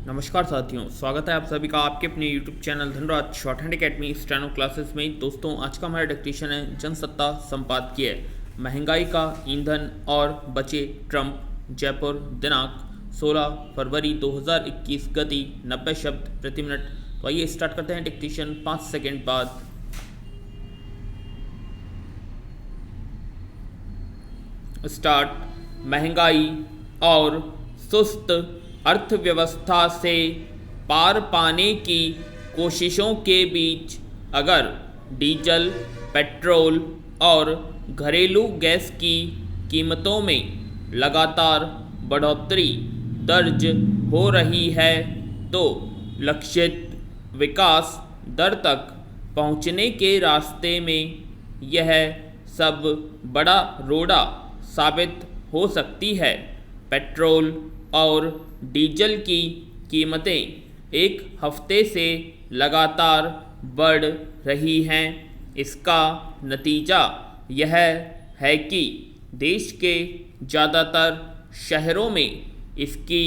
नमस्कार साथियों, स्वागत है आप सभी का आपके अपने YouTube channel Dhanraj short hand academy steno classes में। दोस्तों, आज का हमारा डिक्टेशन है जनसत्ता संपादकीय, महंगाई का ईंधन और बचे ट्रंप, जयपुर, दिनांक 16 फरवरी 2021, गति 90 शब्द प्रति मिनट। तो आइए स्टार्ट करते हैं डिक्टेशन 5 सेकेंड बाद। स्टार्ट। महंगाई और सुस्त अर्थव्यवस्था से पार पाने की कोशिशों के बीच अगर डीजल, पेट्रोल और घरेलू गैस की कीमतों में लगातार बढ़ोतरी दर्ज हो रही है तो लक्षित विकास दर तक पहुंचने के रास्ते में यह सब बड़ा रोड़ा साबित हो सकती है। पेट्रोल और डीजल की कीमतें एक हफ्ते से लगातार बढ़ रही हैं। इसका नतीजा यह है कि देश के ज़्यादातर शहरों में इसकी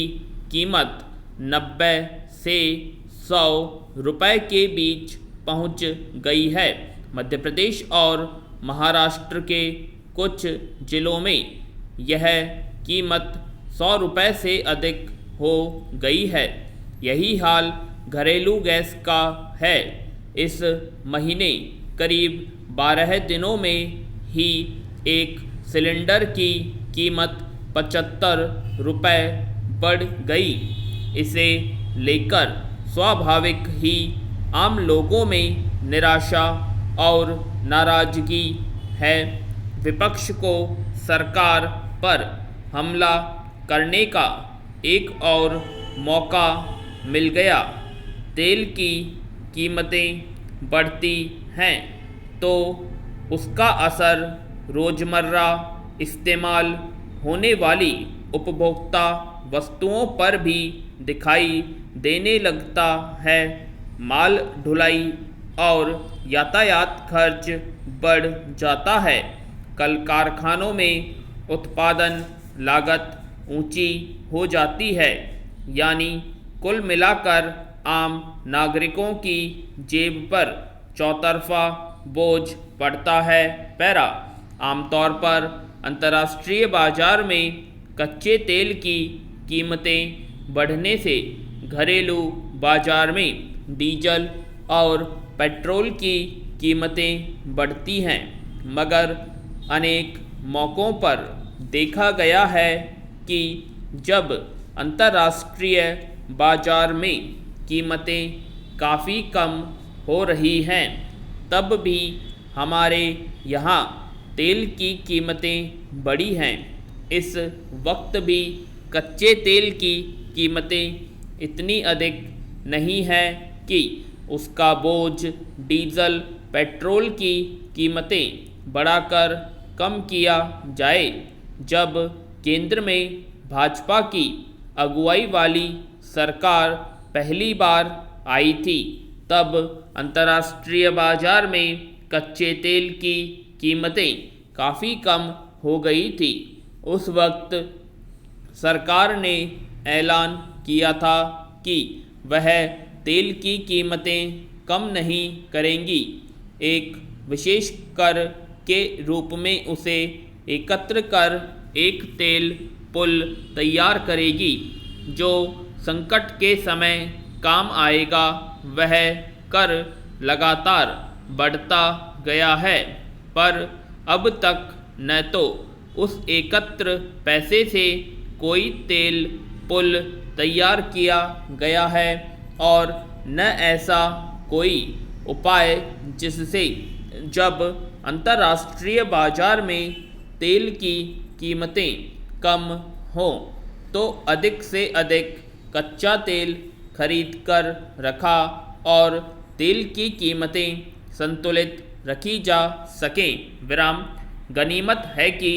कीमत 90 से 100 रुपए के बीच पहुंच गई है। मध्य प्रदेश और महाराष्ट्र के कुछ जिलों में यह कीमत 100 रुपये से अधिक हो गई है। यही हाल घरेलू गैस का है। इस महीने करीब 12 दिनों में ही एक सिलेंडर की कीमत 75 रुपये बढ़ गई। इसे लेकर स्वाभाविक ही आम लोगों में निराशा और नाराजगी है। विपक्ष को सरकार पर हमला करने का एक और मौका मिल गया। तेल की कीमतें बढ़ती हैं तो उसका असर रोज़मर्रा इस्तेमाल होने वाली उपभोक्ता वस्तुओं पर भी दिखाई देने लगता है। माल ढुलाई और यातायात खर्च बढ़ जाता है। कल कारखानों में उत्पादन लागत ऊंची हो जाती है। यानी कुल मिलाकर आम नागरिकों की जेब पर चौतरफा बोझ पड़ता है। पैरा। आमतौर पर अंतर्राष्ट्रीय बाजार में कच्चे तेल की कीमतें बढ़ने से घरेलू बाजार में डीजल और पेट्रोल की कीमतें बढ़ती हैं, मगर अनेक मौक़ों पर देखा गया है कि जब अंतर्राष्ट्रीय बाजार में कीमतें काफ़ी कम हो रही हैं, तब भी हमारे यहाँ तेल की कीमतें बढ़ी हैं। इस वक्त भी कच्चे तेल की कीमतें इतनी अधिक नहीं है कि उसका बोझ डीजल, पेट्रोल की कीमतें बढ़ाकर कम किया जाए। जब केंद्र में भाजपा की अगुवाई वाली सरकार पहली बार आई थी, तब अंतर्राष्ट्रीय बाजार में कच्चे तेल की कीमतें काफ़ी कम हो गई थी। उस वक्त सरकार ने ऐलान किया था कि वह तेल की कीमतें कम नहीं करेंगी। एक विशेष कर के रूप में उसे एकत्र कर एक तेल पुल तैयार करेगी जो संकट के समय काम आएगा। वह कर लगातार बढ़ता गया है, पर अब तक न तो उस एकत्र पैसे से कोई तेल पुल तैयार किया गया है और न ऐसा कोई उपाय जिससे जब अंतर्राष्ट्रीय बाजार में तेल की कीमतें कम हों तो अधिक से अधिक कच्चा तेल खरीद कर रखा और तेल की कीमतें संतुलित रखी जा सकें। विराम। गनीमत है कि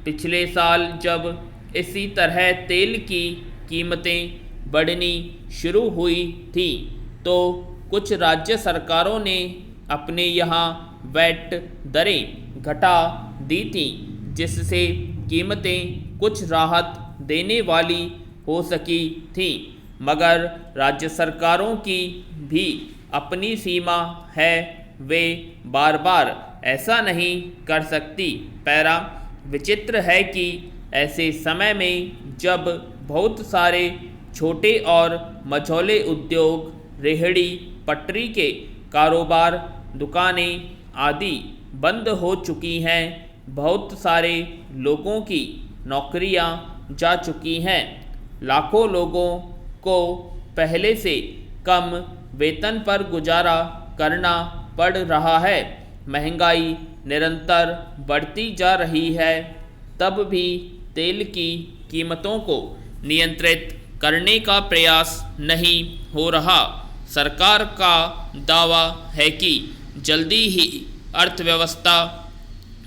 पिछले साल जब इसी तरह तेल की कीमतें बढ़नी शुरू हुई थी तो कुछ राज्य सरकारों ने अपने यहाँ वैट दरें घटा दी थी, जिससे कीमतें कुछ राहत देने वाली हो सकी थी। मगर राज्य सरकारों की भी अपनी सीमा है, वे बार बार ऐसा नहीं कर सकती। पैरा विचित्र है कि ऐसे समय में जब बहुत सारे छोटे और मझौले उद्योग, रेहड़ी पटरी के कारोबार, दुकानें आदि बंद हो चुकी हैं, बहुत सारे लोगों की नौकरियां जा चुकी हैं, लाखों लोगों को पहले से कम वेतन पर गुजारा करना पड़ रहा है, महंगाई निरंतर बढ़ती जा रही है, तब भी तेल की कीमतों को नियंत्रित करने का प्रयास नहीं हो रहा। सरकार का दावा है कि जल्दी ही अर्थव्यवस्था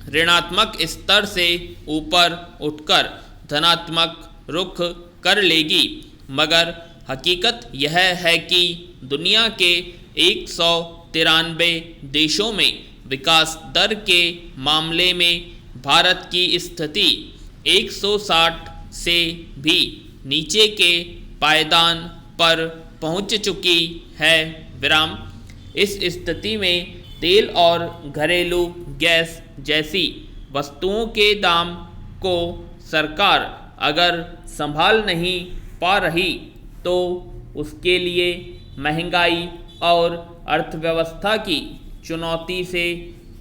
ऋणात्मक स्तर से ऊपर उठकर धनात्मक रुख कर लेगी, मगर हकीकत यह है कि दुनिया के 193 देशों में विकास दर के मामले में भारत की स्थिति 160 से भी नीचे के पायदान पर पहुंच चुकी है। विराम। इस स्थिति में तेल और घरेलू गैस जैसी वस्तुओं के दाम को सरकार अगर संभाल नहीं पा रही तो उसके लिए महंगाई और अर्थव्यवस्था की चुनौती से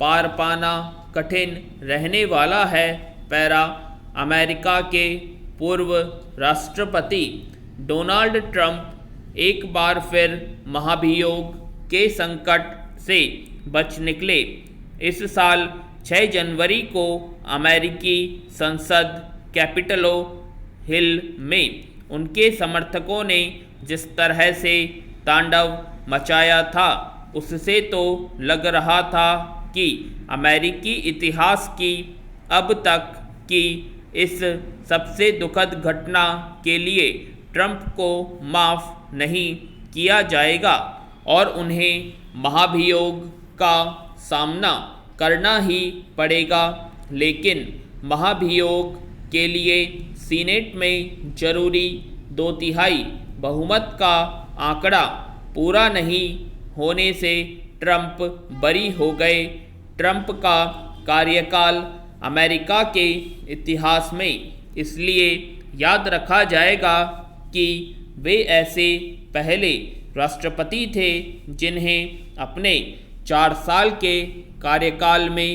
पार पाना कठिन रहने वाला है। पैरा अमेरिका के पूर्व राष्ट्रपति डोनाल्ड ट्रंप एक बार फिर महाभियोग के संकट से बच निकले। इस साल 6 जनवरी को अमेरिकी संसद कैपिटल हिल में उनके समर्थकों ने जिस तरह से तांडव मचाया था, उससे तो लग रहा था कि अमेरिकी इतिहास की अब तक की इस सबसे दुखद घटना के लिए ट्रंप को माफ़ नहीं किया जाएगा और उन्हें महाभियोग का सामना करना ही पड़ेगा। लेकिन महाभियोग के लिए सीनेट में जरूरी 2/3 बहुमत का आंकड़ा पूरा नहीं होने से ट्रंप बरी हो गए। ट्रंप का कार्यकाल अमेरिका के इतिहास में इसलिए याद रखा जाएगा कि वे ऐसे पहले राष्ट्रपति थे जिन्हें अपने 4 साल के कार्यकाल में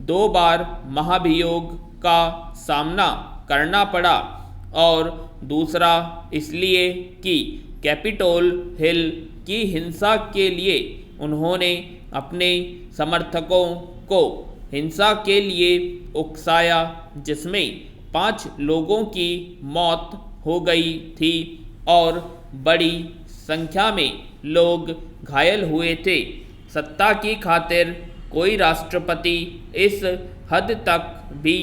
2 बार महाभियोग का सामना करना पड़ा, और दूसरा इसलिए कि कैपिटोल हिल की हिंसा के लिए उन्होंने अपने समर्थकों को हिंसा के लिए उकसाया, जिसमें 5 लोगों की मौत हो गई थी और बड़ी संख्या में लोग घायल हुए थे। सत्ता की खातिर कोई राष्ट्रपति इस हद तक भी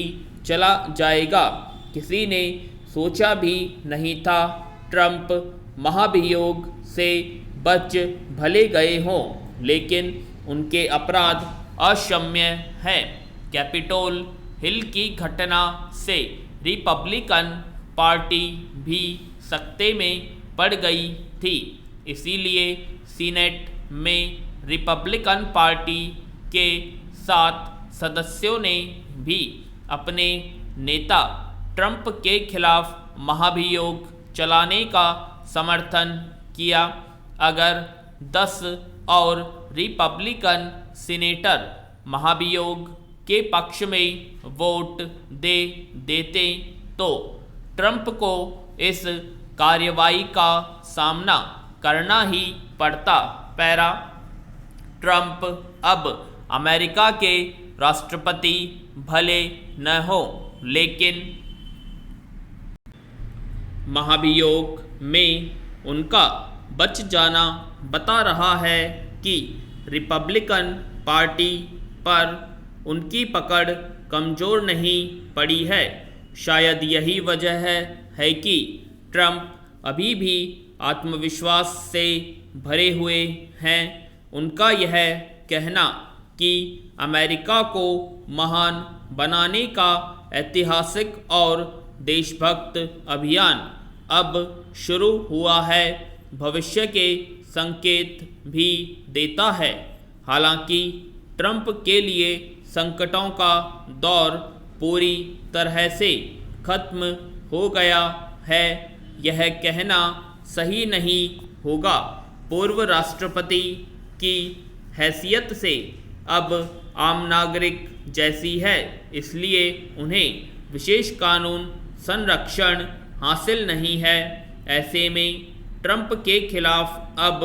चला जाएगा, किसी ने सोचा भी नहीं था। ट्रंप महाभियोग से बच भले गए हों, लेकिन उनके अपराध अक्षम्य हैं। कैपिटोल हिल की घटना से रिपब्लिकन पार्टी भी सकते में पड़ गई थी, इसीलिए सीनेट में रिपब्लिकन पार्टी के 7 सदस्यों ने भी अपने नेता ट्रंप के खिलाफ महाभियोग चलाने का समर्थन किया। अगर 10 और रिपब्लिकन सीनेटर महाभियोग के पक्ष में वोट दे देते तो ट्रंप को इस कार्रवाई का सामना करना ही पड़ता। पैरा ट्रंप अब अमेरिका के राष्ट्रपति भले न हो, लेकिन महाभियोग में उनका बच जाना बता रहा है कि रिपब्लिकन पार्टी पर उनकी पकड़ कमज़ोर नहीं पड़ी है। शायद यही वजह है कि ट्रंप अभी भी आत्मविश्वास से भरे हुए हैं। उनका यह कहना कि अमेरिका को महान बनाने का ऐतिहासिक और देशभक्त अभियान अब शुरू हुआ है, भविष्य के संकेत भी देता है। हालांकि ट्रंप के लिए संकटों का दौर पूरी तरह से खत्म हो गया है, यह कहना सही नहीं होगा। पूर्व राष्ट्रपति की हैसियत से अब आम नागरिक जैसी है, इसलिए उन्हें विशेष कानून संरक्षण हासिल नहीं है। ऐसे में ट्रंप के खिलाफ अब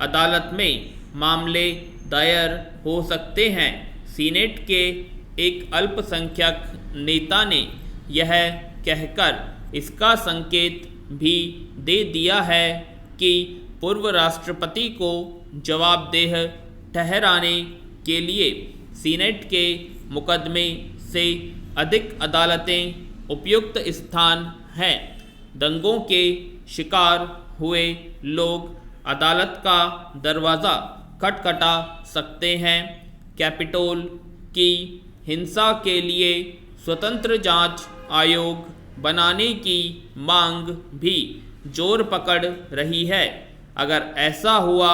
अदालत में मामले दायर हो सकते हैं। सीनेट के एक अल्पसंख्यक नेता ने यह कहकर इसका संकेत भी दे दिया है कि पूर्व राष्ट्रपति को जवाबदेह ठहराने के लिए सीनेट के मुकदमे से अधिक अदालतें उपयुक्त स्थान हैं। दंगों के शिकार हुए लोग अदालत का दरवाज़ा खटखटा सकते हैं। कैपिटोल की हिंसा के लिए स्वतंत्र जांच आयोग बनाने की मांग भी जोर पकड़ रही है। अगर ऐसा हुआ,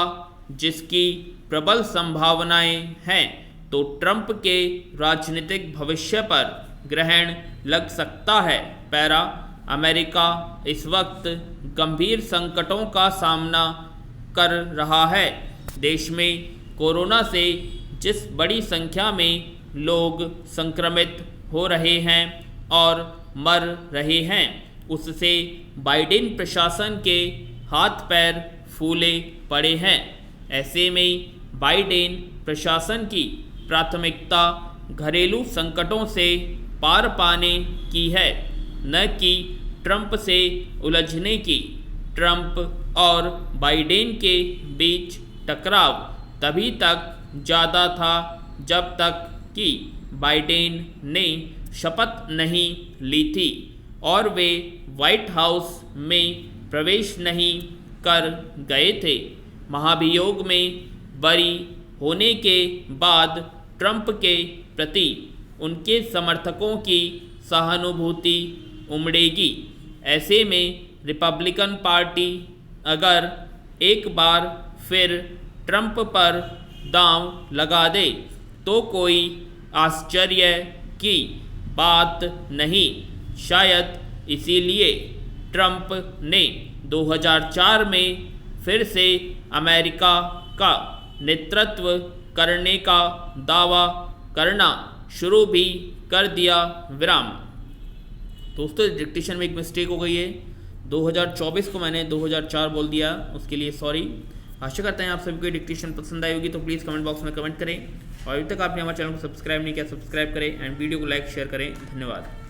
जिसकी प्रबल संभावनाएं हैं, तो ट्रंप के राजनीतिक भविष्य पर ग्रहण लग सकता है। पैरा अमेरिका इस वक्त गंभीर संकटों का सामना कर रहा है। देश में कोरोना से जिस बड़ी संख्या में लोग संक्रमित हो रहे हैं और मर रहे हैं, उससे बाइडेन प्रशासन के हाथ पैर फूले पड़े हैं। ऐसे में बाइडेन प्रशासन की प्राथमिकता घरेलू संकटों से पार पाने की है, न कि ट्रंप से उलझने की। ट्रंप और बाइडेन के बीच टकराव तभी तक ज़्यादा था जब तक कि बाइडेन ने शपथ नहीं ली थी और वे व्हाइट हाउस में प्रवेश नहीं कर गए थे। महाभियोग में बरी होने के बाद ट्रंप के प्रति उनके समर्थकों की सहानुभूति उमड़ेगी। ऐसे में रिपब्लिकन पार्टी अगर एक बार फिर ट्रंप पर दांव लगा दे तो कोई आश्चर्य की बात नहीं। शायद इसीलिए ट्रंप ने 2004 में फिर से अमेरिका का नेतृत्व करने का दावा करना शुरू भी कर दिया। विराम। दोस्तों, डिक्टेशन में एक मिस्टेक हो गई है। 2024 को मैंने 2004 बोल दिया, उसके लिए सॉरी। आशा करते हैं आप सभी को डिक्टेशन पसंद आई होगी, तो प्लीज़ कमेंट बॉक्स में कमेंट करें और अभी तक आपने हमारे चैनल को सब्सक्राइब नहीं किया, सब्सक्राइब करें एंड वीडियो को लाइक शेयर करें। धन्यवाद।